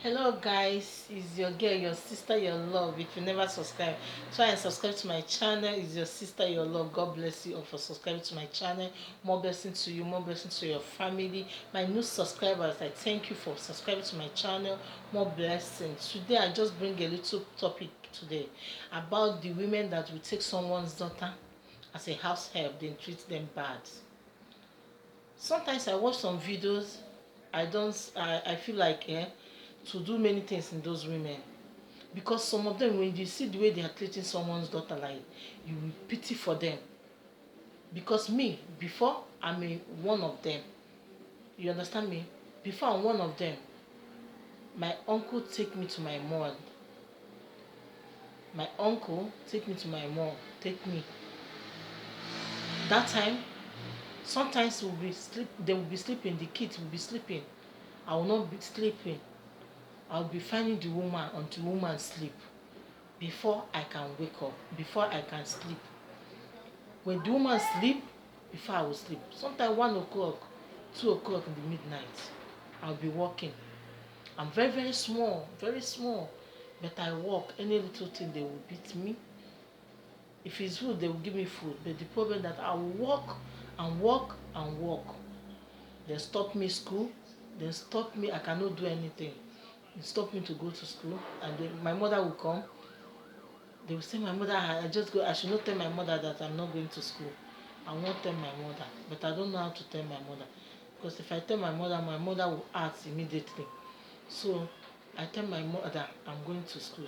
Hello guys, it's your girl, your sister, your love. If you never subscribe, try and subscribe to my channel. It's your sister, your love. God bless you all for subscribing to my channel. More blessing to you, more blessing to your family. My new subscribers, I thank you for subscribing to my channel. More blessings. Today I just bring a little topic today about the women that will take someone's daughter as a house help, then treat them bad. Sometimes I watch some videos, I feel like to do many things in those women, because some of them, when you see the way they are treating someone's daughter, like, you will pity for them. Because me, before I'm one of them, you understand me, before I'm one of them, my uncle take me to my mom, my uncle take me to my mom, take me that time. Sometimes we'll be sleep they will be sleeping, the kids will be sleeping, I will not be sleeping. I'll be finding the woman until the woman sleep before I can wake up, before I can sleep. When the woman sleep, before I will sleep. Sometimes 1 o'clock, 2 o'clock in the midnight, I'll be walking. I'm very, very small, but I walk. Any little thing, they will beat me. If it's food, they will give me food. But the problem that I will walk and walk and walk. They stop me school. They stop me. I cannot do anything. They stop me to go to school, and then my mother will come. They will say, my mother, I just go. I should not tell my mother that I'm not going to school. I won't tell my mother, but I don't know how to tell my mother, because if I tell my mother will ask immediately. So I tell my mother I'm going to school.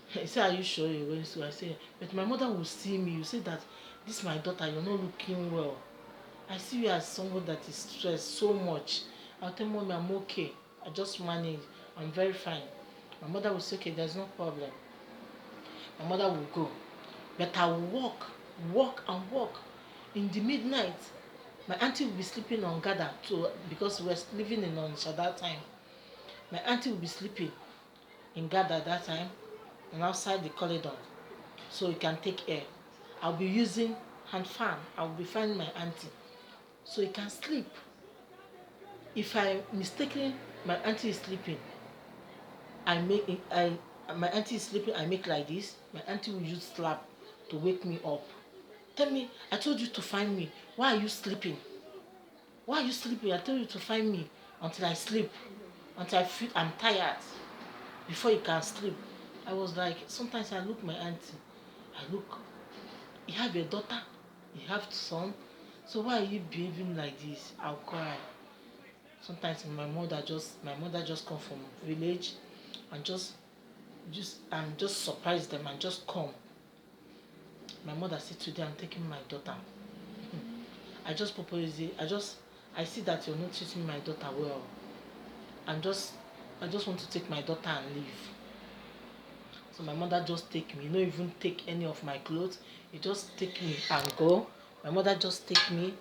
He say, are you sure you're going to school? I say, but my mother will see me. You say that this is my daughter, you're not looking well. I see you as someone that is stressed so much. I'll tell mommy I'm okay. I just manage. I'm very fine. My mother will say, okay, there's no problem. My mother will go. But I will walk and walk. In the midnight, my auntie will be sleeping on Gada too, because we were living in Onitsha that time. My auntie will be sleeping in Gada that time and outside the corridor, so you can take air. I'll be using hand fan. I'll be finding my auntie, so you can sleep. If I mistakenly, my auntie is sleeping, my auntie is sleeping, I make like this. My auntie will use slap to wake me up. Tell me, I told you to find me. Why are you sleeping? Why are you sleeping? I told you to find me until I sleep, until I feel I'm tired, before you can sleep. I was like, sometimes I look my auntie, I look, you have a daughter, you have son, so why are you behaving like this? I'll cry. Sometimes my mother just come from village and just surprise them and just come. My mother said, today I'm taking my daughter. I just propose it. I see that you're not treating my daughter well. I'm just I just want to take my daughter and leave. So my mother just take me, not even take any of my clothes. You just take me and go. My mother just take me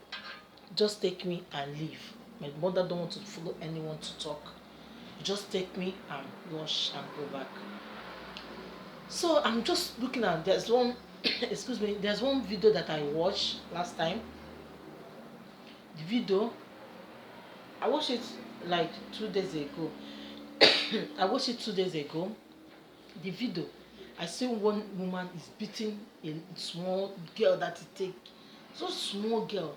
and leave. My mother don't want to follow anyone to talk. You just take me and wash and go back. So I'm just looking at, there's one excuse me, there's one video that I watched last time. The video, I watched it like 2 days ago. I watched it 2 days ago. The video, I see one woman is beating a small girl that he take. So small girl.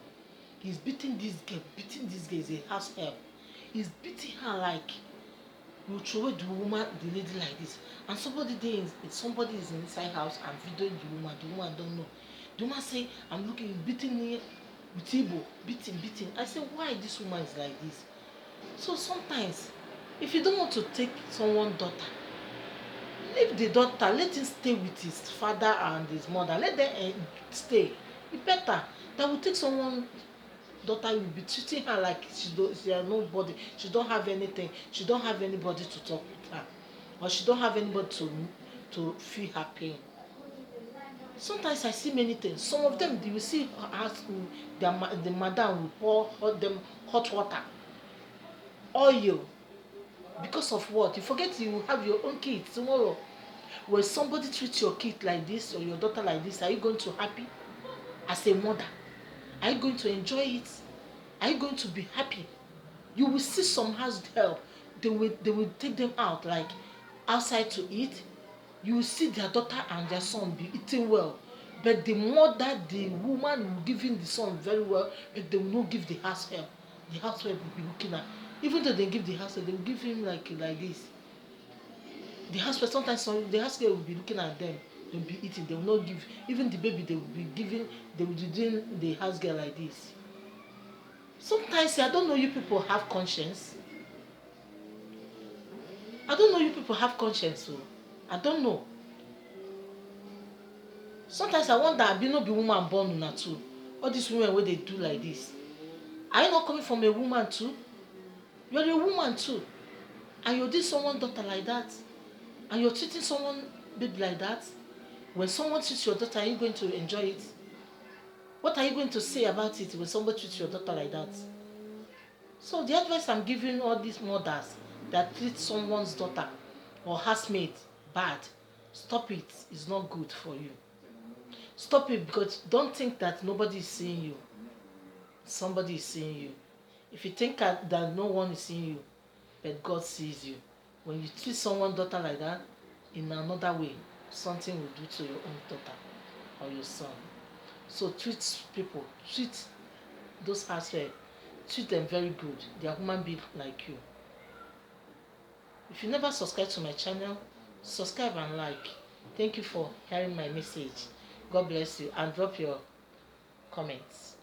He's beating this girl. Beating this girl is a house help. He's beating her like, you throw away the woman, the lady like this. And somebody is inside house and videoing the woman. The woman don't know. The woman say, I'm looking, beating me with Igbo, beating. I say, why this woman is like this? So sometimes, if you don't want to take someone's daughter, leave the daughter, let him stay with his father and his mother. Let them stay. It's better. That will take someone daughter, you will be treating her like she has nobody. She don't have anything. She don't have anybody to talk with her, or she don't have anybody to feel her pain. Sometimes I see many things. Some of them, you will see the madam will pour them hot water, oil. Because of what? You forget you have your own kids tomorrow. When somebody treats your kid like this or your daughter like this, are you going to happy as a mother? Are you going to enjoy it? Are you going to be happy? You will see some house help they will take them out like outside to eat. You will see their daughter and their son be eating well, but the mother, the woman will giving the son very well, but they will not give the house help. The house help will be looking at, even though they give the house help, they will give him like this. The house help sometimes the house girl will be looking at them, they will be eating, they will not give, even the baby they will be giving, they will be doing the house girl like this. Sometimes I don't know, you people have conscience. I don't know, you people have conscience. So I don't know. Sometimes I wonder, abi no be woman born una too. All these women wey dey do like this, are you not coming from a woman too? You are a woman too, and you did someone daughter like that, and you're treating someone baby like that. When someone treats your daughter, are you going to enjoy it? What are you going to say about it when somebody treats your daughter like that? So the advice I'm giving all these mothers that treat someone's daughter or housemate bad, stop it. It's not good for you. Stop it, because don't think that nobody is seeing you. Somebody is seeing you. If you think that no one is seeing you, but God sees you, when you treat someone's daughter like that, in another way, something will do to your own daughter or your son. So treat people, treat those housewives, treat them very good. They are human beings like you. If you never subscribe to my channel, subscribe and like. Thank you for hearing my message. God bless you, and drop your comments.